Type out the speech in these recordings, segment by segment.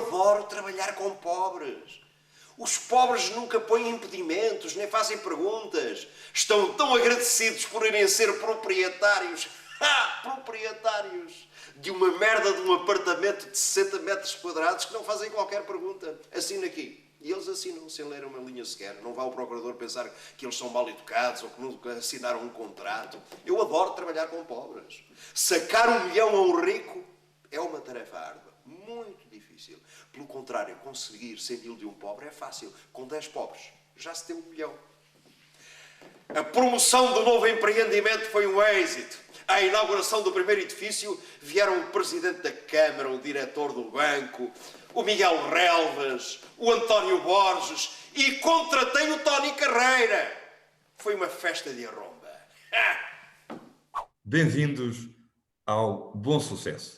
adoro trabalhar com pobres. Os pobres nunca põem impedimentos, nem fazem perguntas. Estão tão agradecidos por irem ser proprietários, proprietários, de uma merda de um apartamento de 60 metros quadrados que não fazem qualquer pergunta. Assina aqui. E eles assinam sem ler uma linha sequer. Não vá o procurador pensar que eles são mal educados ou que nunca assinaram um contrato. Eu adoro trabalhar com pobres. Sacar 1 milhão a um rico é uma tarefa árdua, muito difícil. Pelo contrário, conseguir 100 mil de um pobre é fácil. Com 10 pobres já se tem 1 milhão. A promoção do novo empreendimento foi um êxito. À inauguração do primeiro edifício vieram o presidente da Câmara, o diretor do banco, o Miguel Relvas, o António Borges e contratei o Tony Carreira. Foi uma festa de arromba. Bem-vindos ao Bom Sucesso.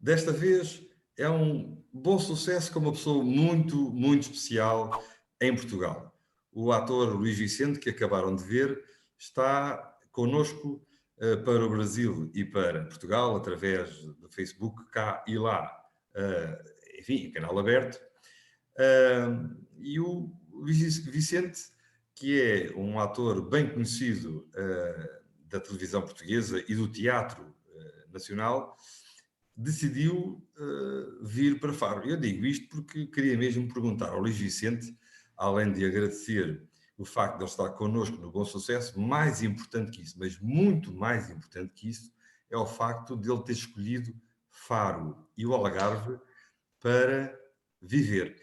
Desta vez é um bom sucesso com uma pessoa muito, muito especial em Portugal. O ator Luís Vicente, que acabaram de ver, está connosco para o Brasil e para Portugal, através do Facebook, cá e lá. Enfim, canal aberto. E o Luís Vicente, que é um ator bem conhecido da televisão portuguesa e do teatro nacional, decidiu vir para Faro. Eu digo isto porque queria mesmo perguntar ao Luís Vicente, além de agradecer o facto de ele estar connosco no Bom Sucesso, mais importante que isso, mas muito mais importante que isso, é o facto de ele ter escolhido Faro e o Algarve para viver.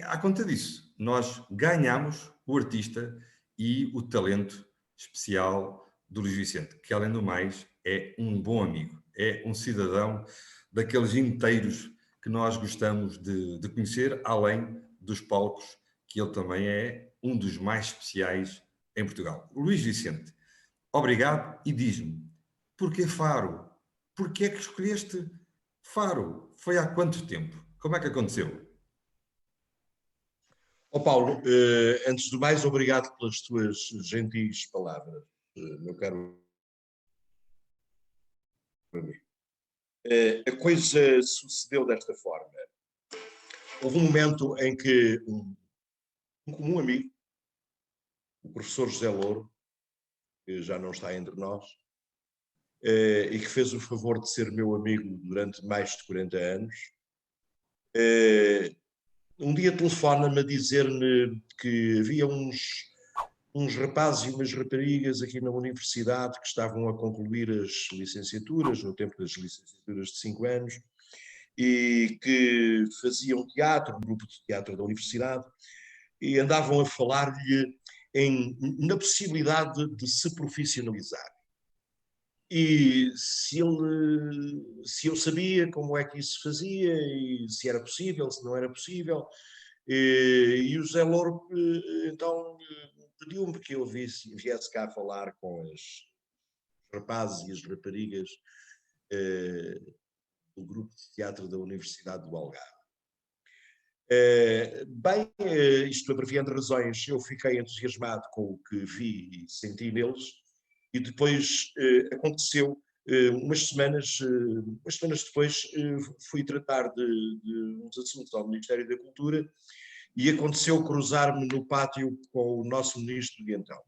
À conta disso, nós ganhamos o artista e o talento especial do Luís Vicente, que além do mais é um bom amigo, é um cidadão daqueles inteiros que nós gostamos de conhecer, além dos palcos, que ele também é um dos mais especiais em Portugal. Luís Vicente, obrigado e diz-me, porquê Faro? Porquê é que escolheste Faro? Foi há quanto tempo? Como é que aconteceu? Paulo, antes de mais, obrigado pelas tuas gentis palavras, meu caro amigo. A coisa sucedeu desta forma. Houve um momento em que um comum amigo, o professor José Louro, que já não está entre nós, e que fez o favor de ser meu amigo durante mais de 40 anos, um dia telefona-me a dizer-me que havia uns rapazes e umas raparigas aqui na universidade que estavam a concluir as licenciaturas, no tempo das licenciaturas de 5 anos, e que faziam teatro, um grupo de teatro da universidade, e andavam a falar-lhe na possibilidade de se profissionalizar. E se eu sabia como é que isso se fazia, e se era possível, se não era possível, e o José Louro então pediu-me que eu viesse cá falar com os rapazes e as raparigas do grupo de teatro da Universidade do Algarve. Isto abreviando razões, eu fiquei entusiasmado com o que vi e senti neles, e depois aconteceu, umas semanas depois, fui tratar de uns assuntos ao Ministério da Cultura, e aconteceu cruzar-me no pátio com o nosso ministro de então,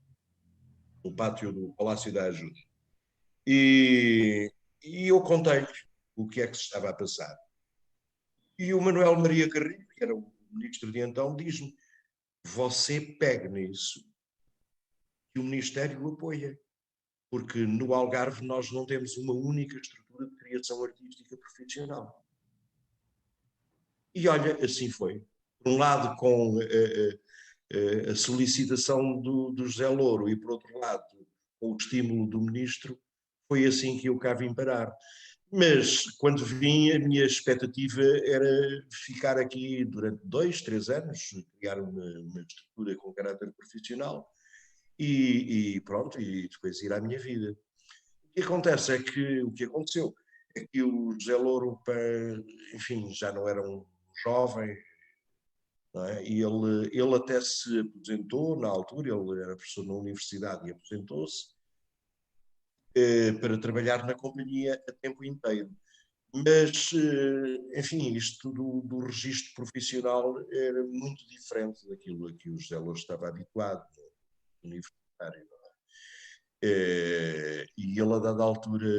no pátio do Palácio da Ajuda. E eu contei-lhe o que é que se estava a passar. E o Manuel Maria Carrilho, que era o ministro de então, diz-me: você pega nisso que o Ministério o apoia, porque no Algarve nós não temos uma única estrutura de criação artística profissional. E olha, assim foi. Por um lado, com a solicitação do José Louro, e por outro lado, com o estímulo do ministro, foi assim que eu cá vim parar. Mas, quando vim, a minha expectativa era ficar aqui durante 2, 3 anos, criar uma estrutura com caráter profissional e pronto, e depois ir à minha vida. O que acontece é que, o que aconteceu é que o José Louro, enfim, já não era um jovem, não é? E ele até se aposentou na altura, ele era professor na universidade e aposentou-se, para trabalhar na companhia a tempo inteiro. Mas, enfim, isto do registro profissional era muito diferente daquilo a que o José Louro estava habituado, no universitário. E ele, a dada altura,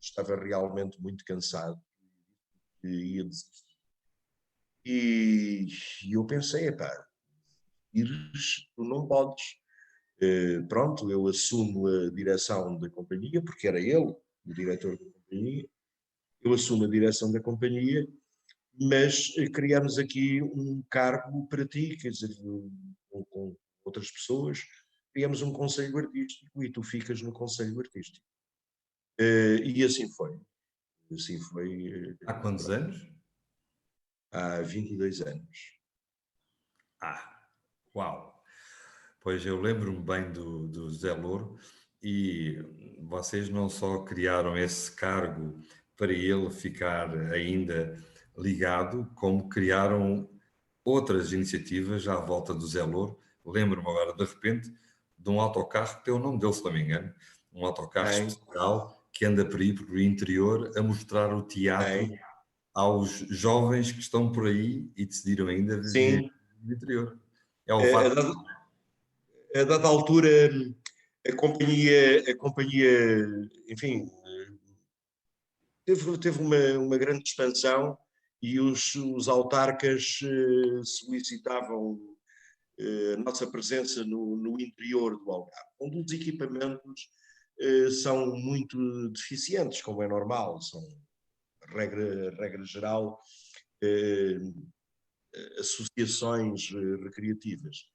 estava realmente muito cansado e ia desistir. E eu pensei, epá, ires, tu não podes. Pronto, eu assumo a direção da companhia, porque era ele o diretor da companhia, eu assumo a direção da companhia, mas criamos aqui um cargo para ti, quer dizer, com outras pessoas, criamos um conselho artístico e tu ficas no conselho artístico. E assim foi. Assim foi Há quantos anos? há 22 anos. Ah, uau! Pois eu lembro-me bem do José Louro e vocês não só criaram esse cargo para ele ficar ainda ligado, como criaram outras iniciativas à volta do Zé Louro. Lembro-me agora, de repente, de um autocarro que tem o nome dele, se não me engano, um autocarro Tem, especial que anda por aí, pelo interior, a mostrar o teatro tem. aos jovens que estão por aí e decidiram ainda viver Sim, no interior. É o a fato. dada, a dada altura a companhia, enfim, teve uma grande expansão e os autarcas solicitavam a nossa presença no interior do Algarve, onde os equipamentos são muito deficientes, como é normal, são, regra geral, eh, associações recreativas.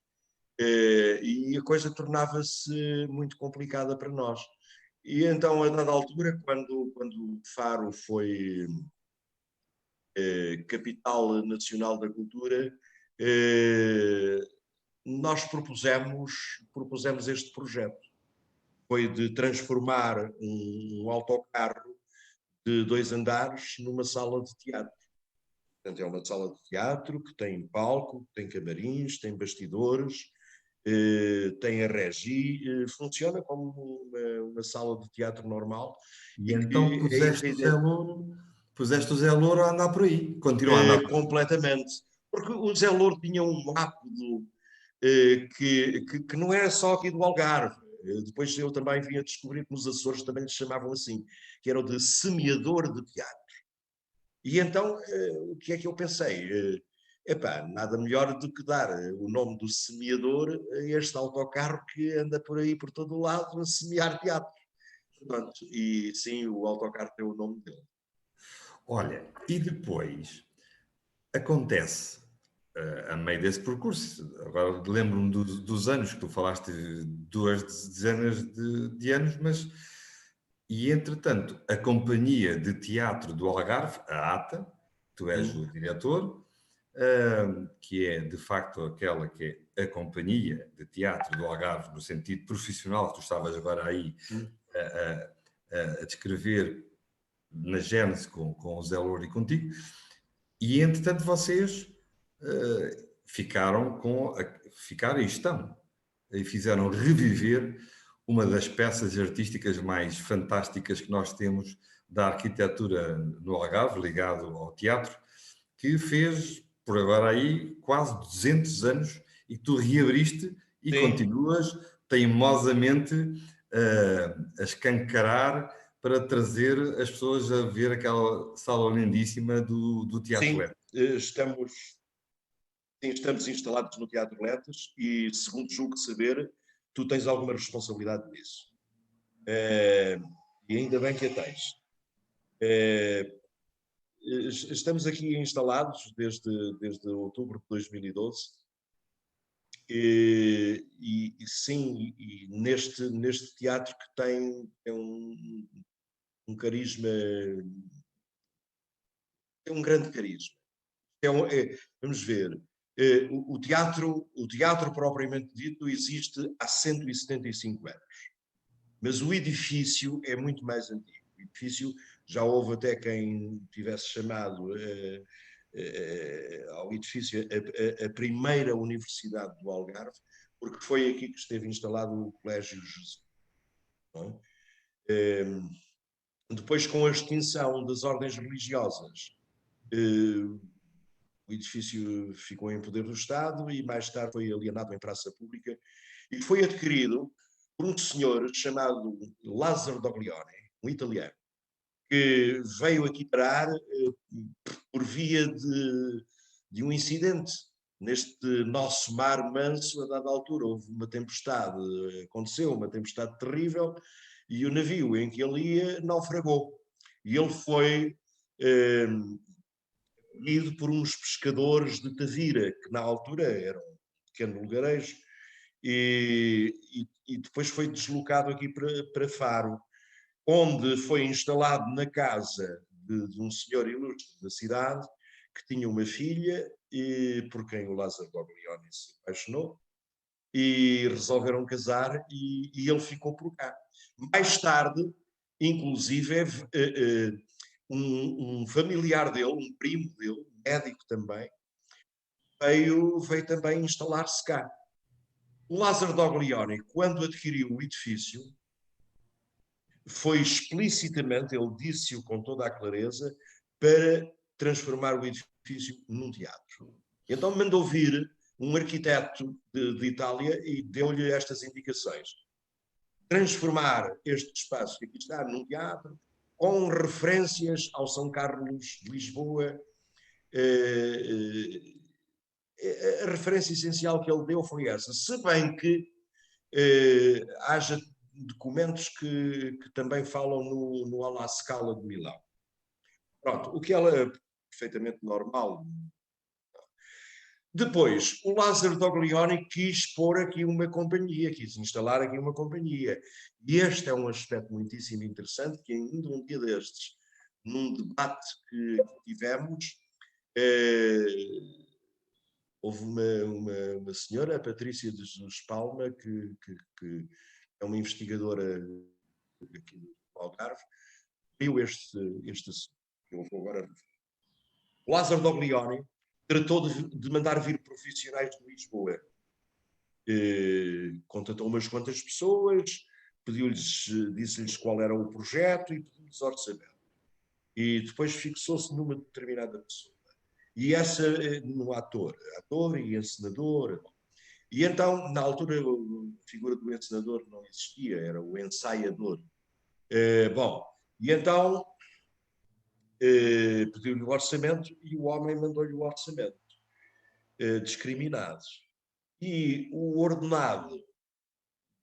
E a coisa tornava-se muito complicada para nós. E então, a dada altura, quando Faro foi capital nacional da cultura, nós propusemos este projeto. Foi de transformar um autocarro de 2 andares numa sala de teatro. Portanto, é uma sala de teatro que tem palco, tem camarins, tem bastidores, tem a regi, funciona como uma sala de teatro normal E e então que puseste o Zé Louro a andar por aí, continua a andar por aí. completamente. Porque o Zé Louro tinha um ápodo que não era só aqui do Algarve. Depois eu também vim a descobrir que nos Açores também lhe chamavam assim, que era o de semeador de teatro. E então, o que é que eu pensei? Epá, nada melhor do que dar o nome do semeador a este autocarro que anda por aí por todo o lado a semear teatro. Pronto, e sim, o autocarro tem o nome dele. Olha, e depois acontece, a meio desse percurso, agora lembro-me dos anos que tu falaste, 2 dezenas de anos, mas, e entretanto, a Companhia de Teatro do Algarve, a ATA, tu és o diretor, que é de facto aquela que é a Companhia de Teatro do Algarve, no sentido profissional, que tu estavas agora aí a descrever na gênese com o Zé Louro e contigo, e entretanto vocês ficaram e estão, e fizeram reviver uma das peças artísticas mais fantásticas que nós temos da arquitetura no Algarve, ligado ao teatro, que fez, por agora aí, quase 200 anos e que tu reabriste e Sim, continuas teimosamente a escancarar para trazer as pessoas a ver aquela sala lindíssima do Teatro sim, Leto. estamos instalados no Teatro Letas e, segundo julgo de saber, tu tens alguma responsabilidade nisso. E ainda bem que a tens. Estamos aqui instalados desde outubro de 2012 e sim, e neste teatro que tem um carisma, tem um grande carisma. Vamos ver, o teatro propriamente dito existe há 175 anos, mas o edifício é muito mais antigo. O edifício já houve até quem tivesse chamado ao edifício a primeira universidade do Algarve, porque foi aqui que esteve instalado o Colégio Jesuíta. Não é? Depois, com a extinção das ordens religiosas, o edifício ficou em poder do Estado e mais tarde foi alienado em praça pública e foi adquirido por um senhor chamado Lázaro Doglione, um italiano, que veio aqui parar por via de um incidente. Neste nosso mar manso, a dada altura, houve uma tempestade, aconteceu uma tempestade terrível, e o navio em que ele ia naufragou. E ele foi ido por uns pescadores de Tavira, que na altura eram um pequeno lugarejo, e depois foi deslocado aqui para Faro, onde foi instalado na casa de um senhor ilustre da cidade, que tinha uma filha, por quem o Lázaro Doglione se apaixonou, e resolveram casar, e ele ficou por cá. Mais tarde, inclusive, um familiar dele, um primo dele, médico também, veio também instalar-se cá. O Lázaro Doglione, quando adquiriu o edifício, foi explicitamente, ele disse-o com toda a clareza, para transformar o edifício num teatro. Então mandou vir um arquiteto de Itália e deu-lhe estas indicações. Transformar este espaço que aqui está num teatro, com referências ao São Carlos de Lisboa. A referência essencial que ele deu foi essa. Se bem que haja documentos que também falam no Alla Scala de Milão. Pronto, o que ela é perfeitamente normal. Depois, o Lázaro Doglione quis pôr aqui uma companhia, quis instalar aqui uma companhia. E este é um aspecto muitíssimo interessante, que ainda um dia destes, num debate que tivemos, houve uma senhora, a Patrícia de Jesus Palma, que é uma investigadora aqui do Algarve, viu este assunto. Eu vou agora. O Lázaro Doglione tratou de mandar vir profissionais de Lisboa. Contatou umas quantas pessoas, disse-lhes qual era o projeto e pediu-lhes orçamento. E depois fixou-se numa determinada pessoa. E essa, no ator e encenador. E então, na altura, a figura do encenador não existia, era o ensaiador. Bom, e então pediu-lhe o orçamento e o homem mandou-lhe o orçamento, discriminados. E o ordenado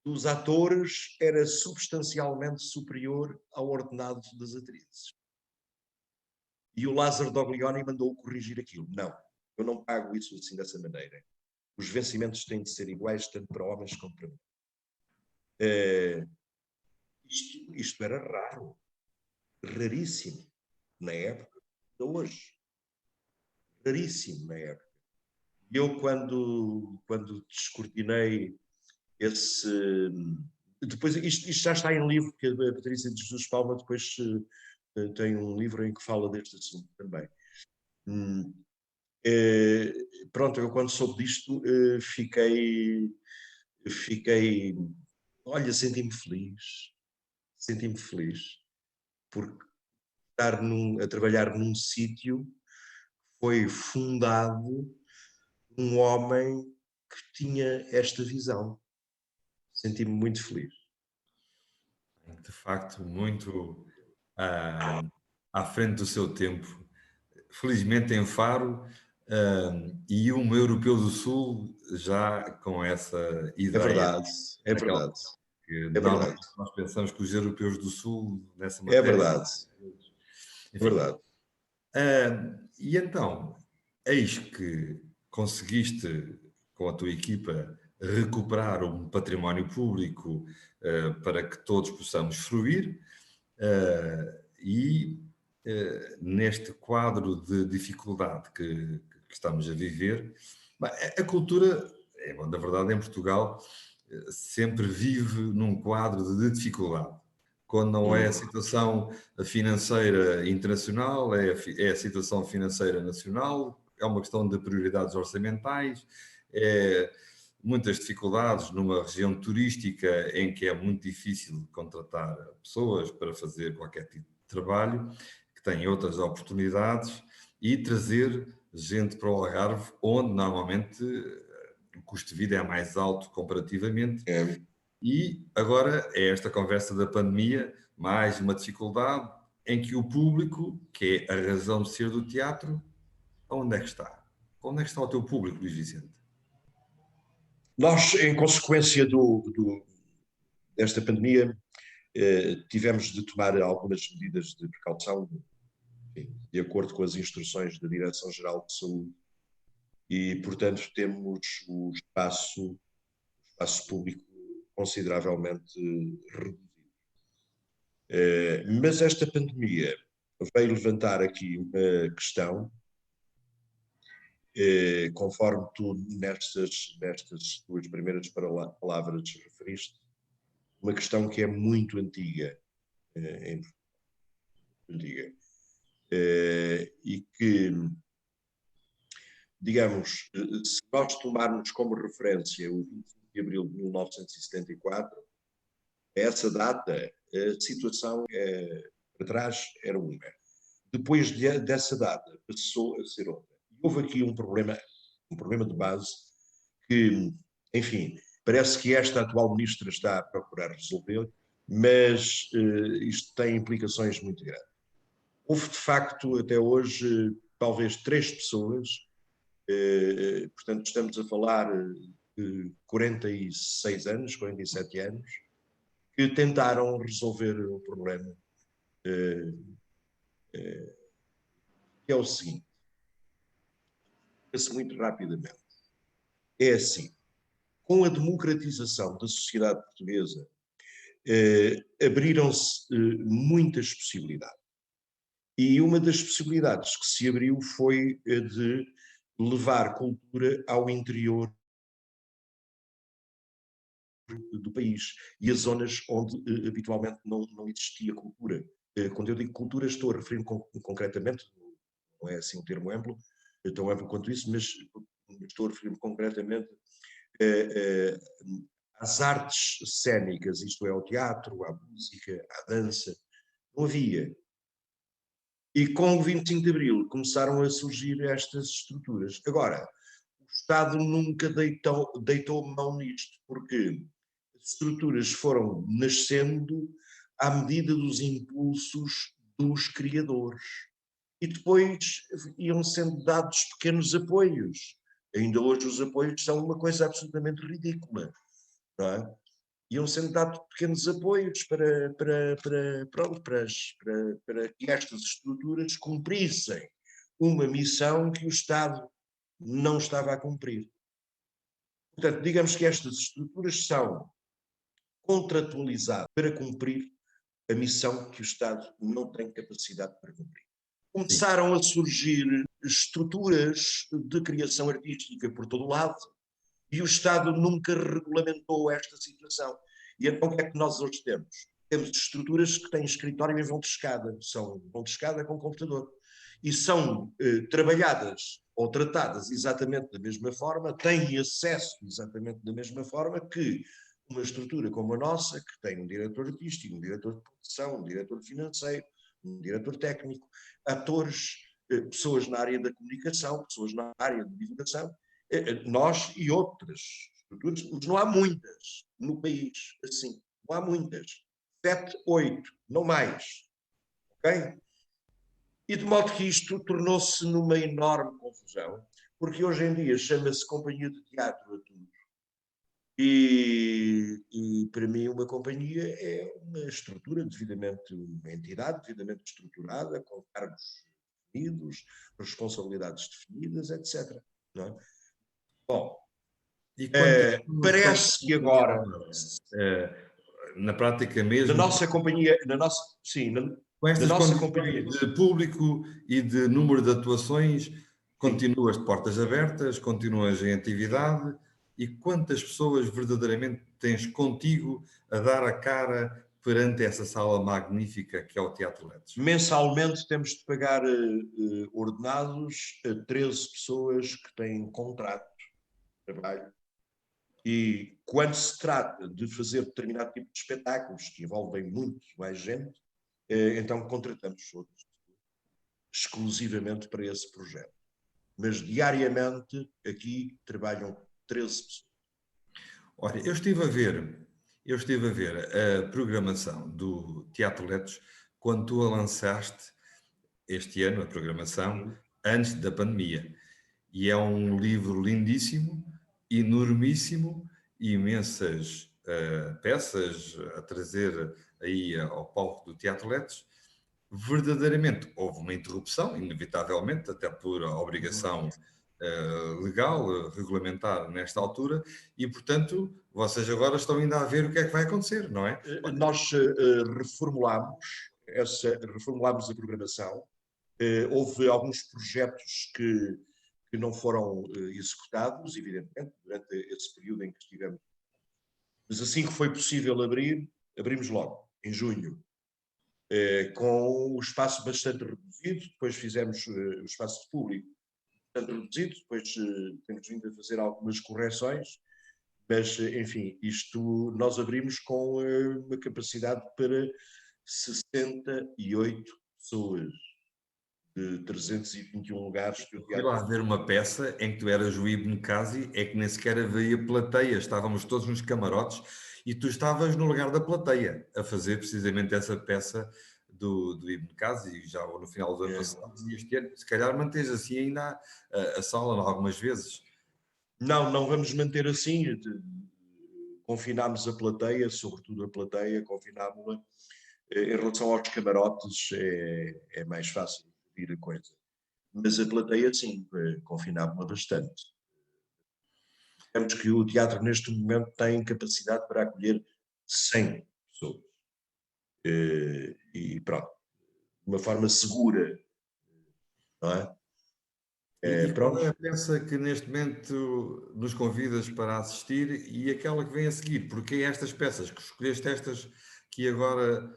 dos atores era substancialmente superior ao ordenado das atrizes. E o Lázaro Doglione mandou corrigir aquilo. Não, eu não pago isso assim dessa maneira. Os vencimentos têm de ser iguais tanto para homens como para mulheres. Isto era raro, raríssimo na época, de hoje. Raríssimo na época. E eu, quando descortinei esse... Depois, isto já está em livro, que a Patrícia de Jesus Palma depois tem um livro em que fala deste assunto também. Pronto, eu quando soube disto fiquei, olha, senti-me feliz, porque estar a trabalhar num sítio que foi fundado por um homem que tinha esta visão. Senti-me muito feliz. De facto, muito à frente do seu tempo. Felizmente em Faro, e um europeu do Sul já com essa ideia. É verdade, é verdade. Que normalmente nós pensamos que os europeus do Sul, nessa matéria... É verdade. Enfim, é verdade. E então, eis que conseguiste, com a tua equipa, recuperar um património público para que todos possamos fruir, e neste quadro de dificuldade que estamos a viver, a cultura, na verdade, em Portugal, sempre vive num quadro de dificuldade. Quando não é a situação financeira internacional, é a situação financeira nacional, é uma questão de prioridades orçamentais, é muitas dificuldades numa região turística em que é muito difícil contratar pessoas para fazer qualquer trabalho, que têm outras oportunidades, e trazer gente para o Algarve, onde normalmente o custo de vida é mais alto comparativamente. É, E agora é esta conversa da pandemia, mais uma dificuldade em que o público, que é a razão de ser do teatro, onde é que está? Onde é que está o teu público, Luís Vicente? nós, em consequência desta pandemia, tivemos de tomar algumas medidas de precaução, enfim, de acordo com as instruções da Direção-Geral de Saúde, e, portanto, temos o espaço público consideravelmente reduzido. Mas esta pandemia veio levantar aqui uma questão, conforme tu nestas tuas primeiras palavras referiste, uma questão que é muito antiga, e que, digamos, se nós tomarmos como referência o 25 de abril de 1974, essa data, a situação para trás era uma. Depois dessa data passou a ser outra. Houve aqui um problema de base que, enfim, parece que esta atual ministra está a procurar resolver, mas isto tem implicações muito grandes. Houve, de facto, até hoje, talvez 3 pessoas, portanto, estamos a falar de 46 anos, 47 anos, que tentaram resolver o problema, que é o seguinte, muito rapidamente. É assim, com a democratização da sociedade portuguesa, abriram-se muitas possibilidades. E uma das possibilidades que se abriu foi a de levar cultura ao interior do país e as zonas onde habitualmente não existia cultura. Quando eu digo cultura, estou a referir concretamente, não é assim um termo amplo, tão amplo quanto isso, mas estou a referir-me concretamente às artes cênicas, isto é, ao teatro, à música, à dança. Não havia. E com o 25 de Abril começaram a surgir estas estruturas. Agora, o Estado nunca deitou mão nisto, porque as estruturas foram nascendo à medida dos impulsos dos criadores. E depois iam sendo dados pequenos apoios. Ainda hoje os apoios são uma coisa absolutamente ridícula, não é? Iam sendo dados pequenos apoios para que estas estruturas cumprissem uma missão que o Estado não estava a cumprir. Portanto, digamos que estas estruturas são contratualizadas para cumprir a missão que o Estado não tem capacidade para cumprir. Começaram a surgir estruturas de criação artística por todo o lado, e o Estado nunca regulamentou esta situação. E então o que é que nós hoje temos? Temos estruturas que têm escritório em vão de escada, vão de escada com computador, e são trabalhadas ou tratadas exatamente da mesma forma, têm acesso exatamente da mesma forma que uma estrutura como a nossa, que tem um diretor artístico, um diretor de produção, um diretor financeiro, um diretor técnico, atores, pessoas na área da comunicação, pessoas na área de divulgação, nós e outras estruturas, mas não há muitas no país, assim, não há muitas. 7, 8, não mais. Ok? E de modo que isto tornou-se numa enorme confusão, porque hoje em dia chama-se companhia de teatro a tudo. E para mim uma companhia é uma estrutura devidamente, uma entidade devidamente estruturada, com cargos definidos, responsabilidades definidas, etc. Não é? Bom, parece que agora, na prática mesmo, na nossa companhia, com estas nossa condições companhia de público e de número de atuações, continuas de portas abertas, continuas em atividade, e quantas pessoas verdadeiramente tens contigo a dar a cara perante essa sala magnífica que é o Teatro Ledes? mensalmente temos de pagar ordenados a 13 pessoas que têm contrato de trabalho. E quando se trata de fazer determinado tipo de espetáculos que envolvem muito mais gente, então contratamos outros exclusivamente para esse projeto. Mas diariamente aqui trabalham 13 pessoas. Olha, eu estive a ver a programação do Teatro Letos quando tu a lançaste este ano, a programação, antes da pandemia. E é um livro lindíssimo, enormíssimo, imensas peças a trazer aí ao palco do Teatro Letos. Verdadeiramente houve uma interrupção, inevitavelmente, até por obrigação legal, regulamentar nesta altura, e portanto vocês agora estão ainda a ver o que é que vai acontecer, não é? Nós reformulámos a programação. Houve alguns projetos que não foram executados, evidentemente, durante esse período em que estivemos. Mas assim que foi possível abrir, abrimos logo, em junho, com o espaço bastante reduzido. Depois fizemos o espaço de público bastante reduzido, depois temos vindo a fazer algumas correções, mas, enfim, isto nós abrimos com uma capacidade para 68 pessoas, de 321 lugares que o Fui lá teatro... ver uma peça em que tu eras o Ibn Kazi, é que nem sequer havia plateia, estávamos todos nos camarotes e tu estavas no lugar da plateia a fazer precisamente essa peça do Ibn Kazi, já no final do ano passado, e este ano, se calhar mantens assim ainda a sala algumas vezes. Não vamos manter assim. Confinámos a plateia, sobretudo a plateia, confinámos-la. Em relação aos camarotes, é mais fácil pedir a coisa. Mas a plateia, sim, confinámos-la bastante. Digamos que o teatro, neste momento, tem capacidade para acolher 100 pessoas. E pronto, de uma forma segura, não é? E qual é a Pronto. peça que neste momento nos convidas para assistir e aquela que vem a seguir? Porque é estas peças que escolheste, estas que agora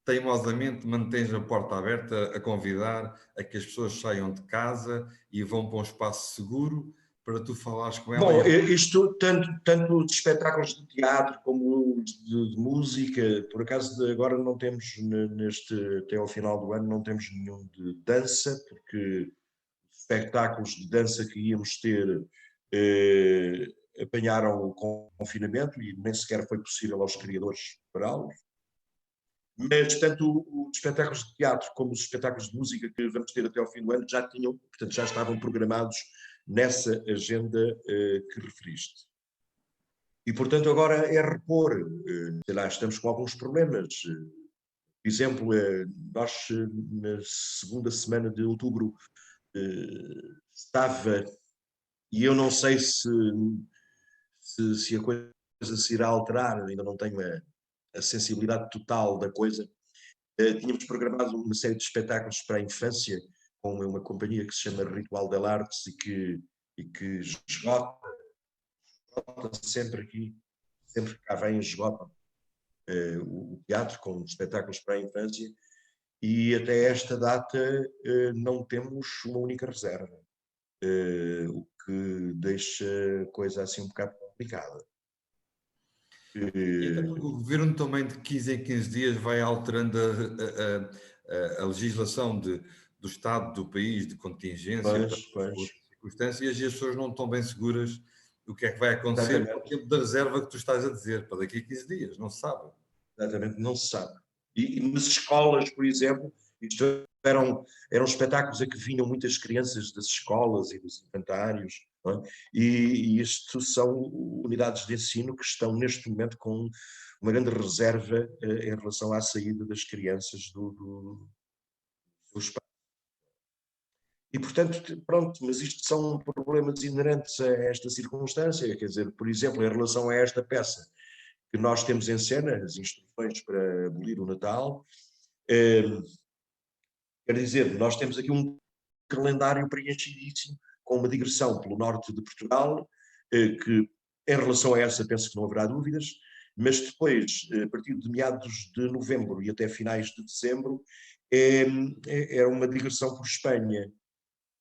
teimosamente mantens a porta aberta a convidar a que as pessoas saiam de casa e vão para um espaço seguro para tu falares com ela. Bom, isto tanto de espetáculos de teatro como de música. Por acaso agora não temos até ao final do ano não temos nenhum de dança, porque espetáculos de dança que íamos ter apanharam o confinamento e nem sequer foi possível aos criadores prepará-los. Mas tanto os espetáculos de teatro como os espetáculos de música que vamos ter até ao fim do ano portanto, já estavam programados nessa agenda que referiste. E, portanto, agora é repor. Sei lá, estamos com alguns problemas. Por exemplo, nós na segunda semana de outubro estava, e eu não sei se a coisa se irá alterar, ainda não tenho a sensibilidade total da coisa. Tínhamos programado uma série de espetáculos para a infância com uma companhia que se chama Ritual del Artes e que esgota sempre aqui, sempre que cá vem, esgota o teatro com espetáculos para a infância, e até esta data não temos uma única reserva, o que deixa a coisa assim um bocado complicada. Então, o governo também de 15 em 15 dias vai alterando a legislação do Estado, do país, de contingência, para as circunstâncias, e as pessoas não estão bem seguras do que é que vai acontecer com o tempo da reserva que tu estás a dizer, para daqui a 15 dias, não se sabe. Exatamente, não se sabe. E nas escolas, por exemplo, isto eram espetáculos a que vinham muitas crianças das escolas e dos infantários, não é? E isto são unidades de ensino que estão neste momento com uma grande reserva em relação à saída das crianças do espaço. E, portanto, pronto, mas isto são problemas inerentes a esta circunstância. Quer dizer, por exemplo, em relação a esta peça que nós temos em cena, as instruções para abolir o Natal, quer dizer, nós temos aqui um calendário preenchidíssimo, com uma digressão pelo norte de Portugal, que em relação a essa penso que não haverá dúvidas, mas depois, a partir de meados de novembro e até finais de dezembro, é uma digressão por Espanha.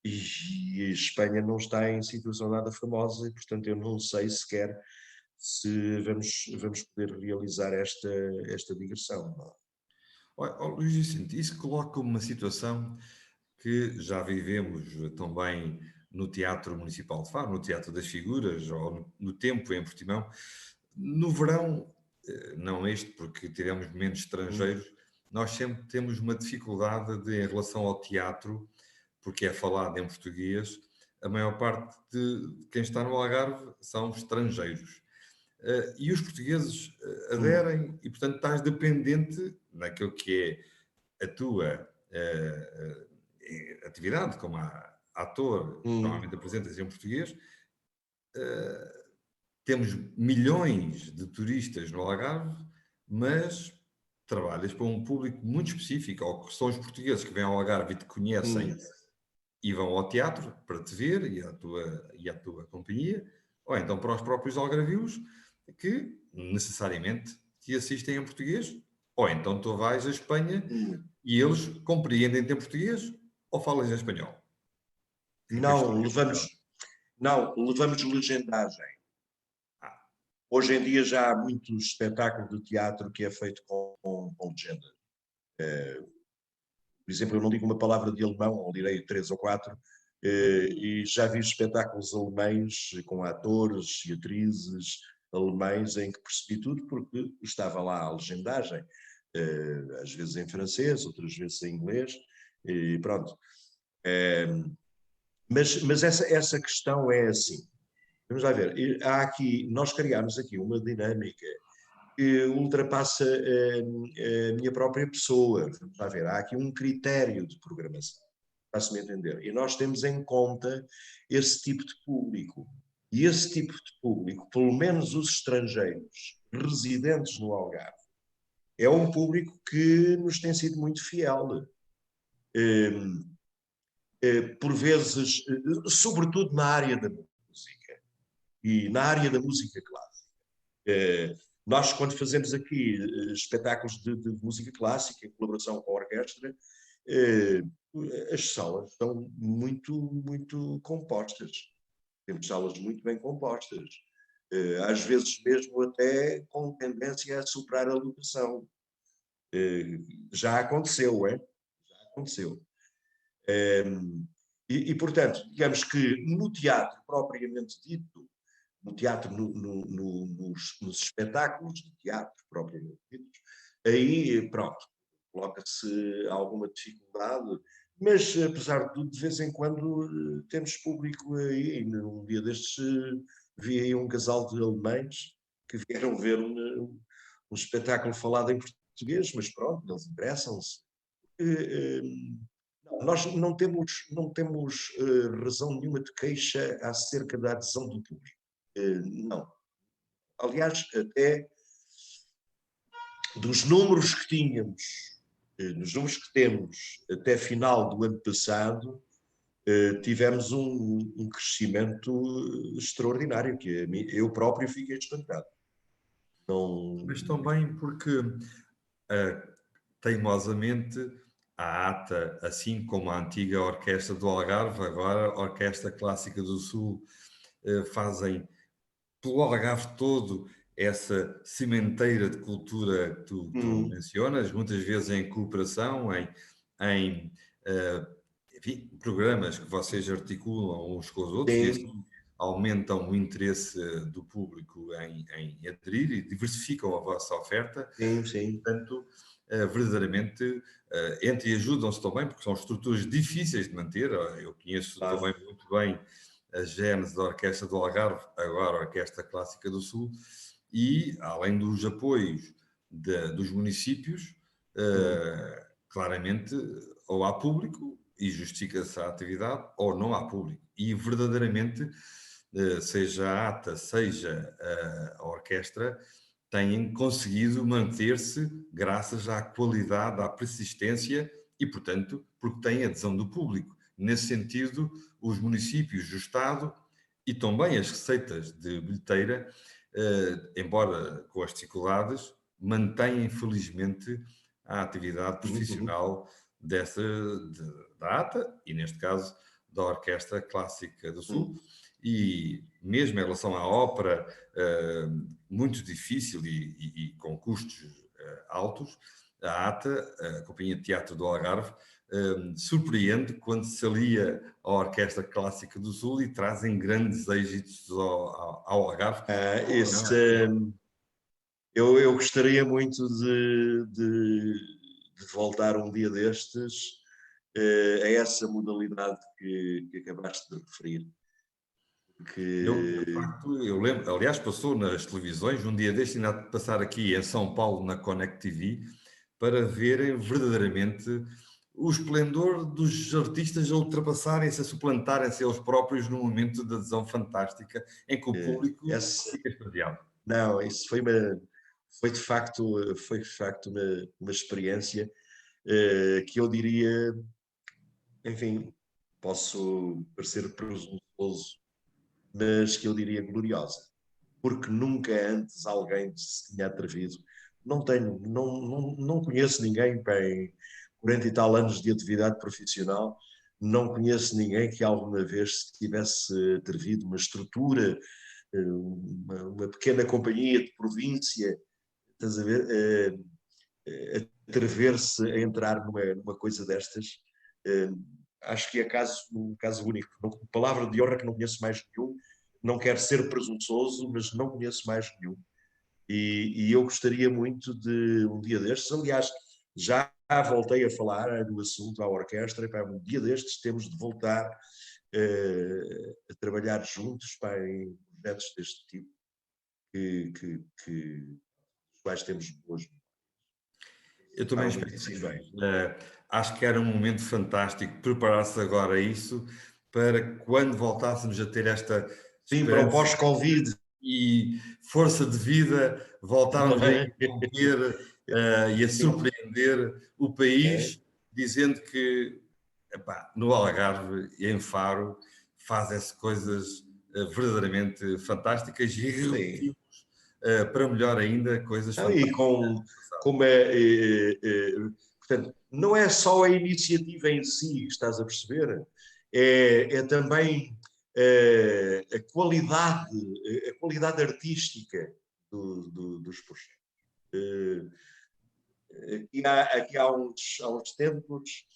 E a Espanha não está em situação nada famosa e, portanto, eu não sei sequer se vamos poder realizar esta digressão. Olha, ó, Luís Vicente, isso coloca uma situação que já vivemos também no Teatro Municipal de Faro, no Teatro das Figuras, ou no Tempo, em Portimão. No verão, não este, porque tivemos menos Hum, estrangeiros, nós sempre temos uma dificuldade em relação ao teatro, porque é falado em português, a maior parte de quem está no Algarve são estrangeiros. E os portugueses hum, aderem, e portanto estás dependente naquilo que é a tua atividade como ator, hum. normalmente apresentas em português. Temos milhões de turistas no Algarve, mas trabalhas para um público muito específico, ou que são os portugueses que vêm ao Algarve e te conhecem Hum. e vão ao teatro para te ver e à tua companhia, ou então para os próprios algarvios que necessariamente te assistem em português, ou então tu vais à Espanha Hum. e eles compreendem-te em português ou falas em espanhol. Fica a questão Não, complicada. levamos legendagem. Ah, Hoje em dia já há muito espetáculo de teatro que é feito com legenda. Por exemplo, eu não digo uma palavra de alemão, ou direi três ou quatro, e já vi espetáculos alemães com atores e atrizes alemães em que percebi tudo porque estava lá a legendagem, às vezes em francês, outras vezes em inglês, e pronto. Mas essa questão é assim. Vamos lá ver. Há aqui, nós criámos aqui uma dinâmica que ultrapassa a minha própria pessoa. Vamos lá ver. Há aqui um critério de programação. Faço-me entender. E nós temos em conta esse tipo de público. E esse tipo de público, pelo menos os estrangeiros residentes no Algarve, é um público que nos tem sido muito fiel. Por vezes, sobretudo na área da música e na área da música clássica. Nós, quando fazemos aqui espetáculos de música clássica, em colaboração com a orquestra, as salas estão muito compostas. Temos salas muito bem compostas. Às vezes mesmo até com tendência a superar a lotação. Já aconteceu, é? Já aconteceu. Portanto, digamos que no teatro propriamente dito, no teatro, nos espetáculos de teatro propriamente ditos, aí, pronto, coloca-se alguma dificuldade, mas apesar de tudo, de vez em quando temos público aí. Num dia destes vi aí um casal de alemães que vieram ver um espetáculo falado em português, mas pronto, eles interessam-se. Nós não temos razão nenhuma de queixa acerca da adesão do público. Não. Aliás, até dos números que tínhamos, nos números que temos até final do ano passado, tivemos um crescimento extraordinário, que eu próprio fiquei espantado. Não, mas também porque ah, teimosamente a ATA, assim como a antiga Orquestra do Algarve, agora a Orquestra Clássica do Sul, fazem pelo Algarve todo essa cimenteira de cultura que tu hum, mencionas, muitas vezes em cooperação, em enfim, programas que vocês articulam uns com os outros e sim, assim aumentam o interesse do público em aderir e diversificam a vossa oferta. sim, sim. Portanto, verdadeiramente, entre e ajudam-se também, porque são estruturas difíceis de manter. Eu conheço Claro. também muito bem a gênese da Orquestra do Algarve, agora a Orquestra Clássica do Sul, e além dos apoios dos municípios, Hum, claramente, ou há público e justifica-se a atividade, ou não há público. E verdadeiramente, seja a ATA, seja a orquestra, têm conseguido manter-se graças à qualidade, à persistência e, portanto, porque têm adesão do público. Nesse sentido, os municípios, o Estado e também as receitas de bilheteira, embora com as dificuldades, mantêm felizmente a atividade uhum, profissional da ATA e, neste caso, da Orquestra Clássica do Sul. uhum, E mesmo em relação à ópera, muito difícil e com custos altos, a ATA, a Companhia de Teatro do Algarve, surpreende quando se alia à Orquestra Clássica do Sul e trazem grandes êxitos ao Algarve. Esse, eu gostaria muito de voltar um dia destes a essa modalidade que acabaste de referir. De facto, eu lembro, aliás, passou nas televisões, um dia deste ainda há de passar aqui em São Paulo, na Connect TV, para verem verdadeiramente o esplendor dos artistas a ultrapassarem-se, a suplantarem-se eles próprios num momento de adesão fantástica, em que o público fica extasiado. Não, isso foi de facto uma experiência que eu diria, enfim, posso parecer presunçoso, mas que eu diria gloriosa, porque nunca antes alguém se tinha atrevido. Não conheço ninguém em 40 e tal anos de atividade profissional, não conheço ninguém que alguma vez se tivesse atrevido uma estrutura, uma pequena companhia de província, estás a ver, atrever-se a entrar numa coisa destas. Acho que é um caso único. Palavra de honra que não conheço mais nenhum, não quero ser presunçoso, mas não conheço mais nenhum. E eu gostaria muito de um dia destes, aliás, já voltei a falar do assunto à orquestra, e um dia destes temos de voltar a trabalhar juntos em projetos deste tipo, dos quais temos boas. Eu também espero que sim. Acho que era um momento fantástico preparar-se agora a isso, para quando voltássemos a ter esta Sim, para o pós-Covid. E força de vida, voltarmos a envolver e a surpreender o país, dizendo que no Algarve e em Faro fazem-se coisas verdadeiramente fantásticas e irrepetíveis, para melhor ainda, coisas fantásticas. E portanto, não é só a iniciativa em si, estás a perceber? É também a qualidade artística dos projetos. Aqui há uns tempos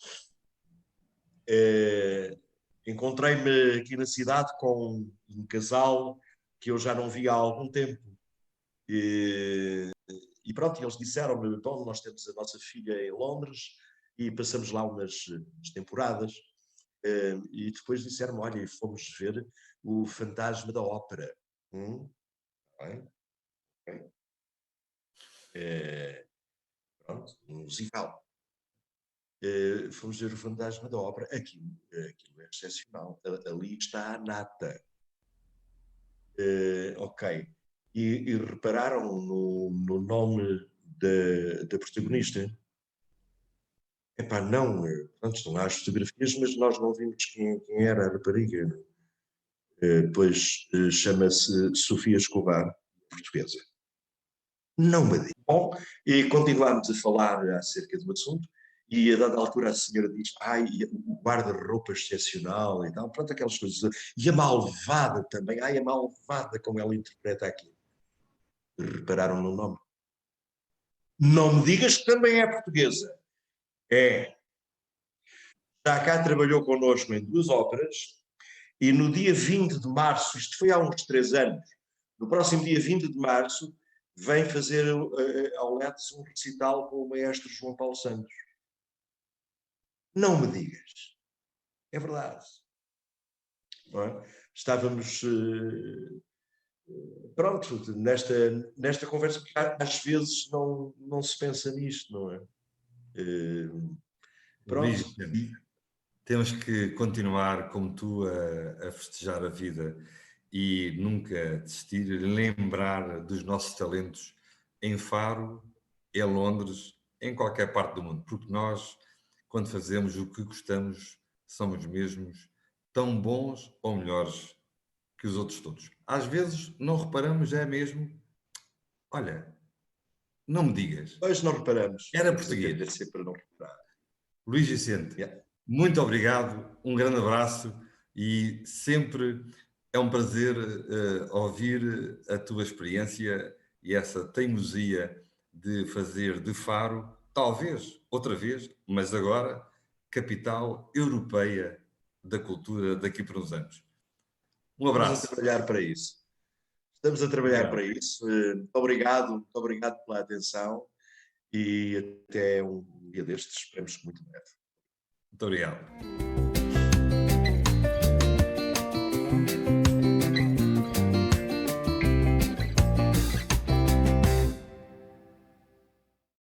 encontrei-me aqui na cidade com um casal que eu já não via há algum tempo. E pronto, eles disseram-me, bom, nós temos a nossa filha em Londres e passamos lá umas temporadas. E depois disseram-me, olha, fomos ver o Fantasma da Ópera. Bem, bem. Pronto, um musical. Fomos ver o Fantasma da Ópera. Aquilo é excepcional. Ali está a nata. Ok. E repararam no nome da protagonista? Epá, não, pronto, estão lá as fotografias, mas nós não vimos quem era a rapariga. Pois chama-se Sofia Escobar, portuguesa. Não me diga. Bom, e continuámos a falar acerca do assunto, e a dada altura a senhora diz, o guarda-roupa excepcional e tal, pronto, aquelas coisas. E a malvada também, a malvada como ela interpreta aquilo. Repararam no nome? Não me digas que também é portuguesa. É. Já cá trabalhou connosco em 2 óperas, e no dia 20 de março, isto foi há uns 3 anos, no próximo dia 20 de março, vem fazer ao LEDS um recital com o maestro João Paulo Santos. Não me digas. É verdade. Não é? Estávamos... pronto, nesta conversa, porque às vezes não se pensa nisto, não é? Pronto. Temos que continuar, como tu, a festejar a vida e nunca desistir, lembrar dos nossos talentos em Faro, em Londres, em qualquer parte do mundo, porque nós, quando fazemos o que gostamos, somos mesmos tão bons ou melhores que os outros todos. Às vezes não reparamos, é mesmo, olha, não me digas. Hoje não reparamos. Era português. Deve ser para não reparar. Luís Vicente, muito obrigado, um grande abraço e sempre é um prazer ouvir a tua experiência e essa teimosia de fazer de Faro talvez, outra vez, mas agora, capital europeia da cultura daqui por uns anos. Um Estamos a abraço. trabalhar para isso. Estamos a trabalhar para Obrigado. isso. Muito obrigado pela atenção e até um dia destes, esperemos que muito breve. Muito obrigado.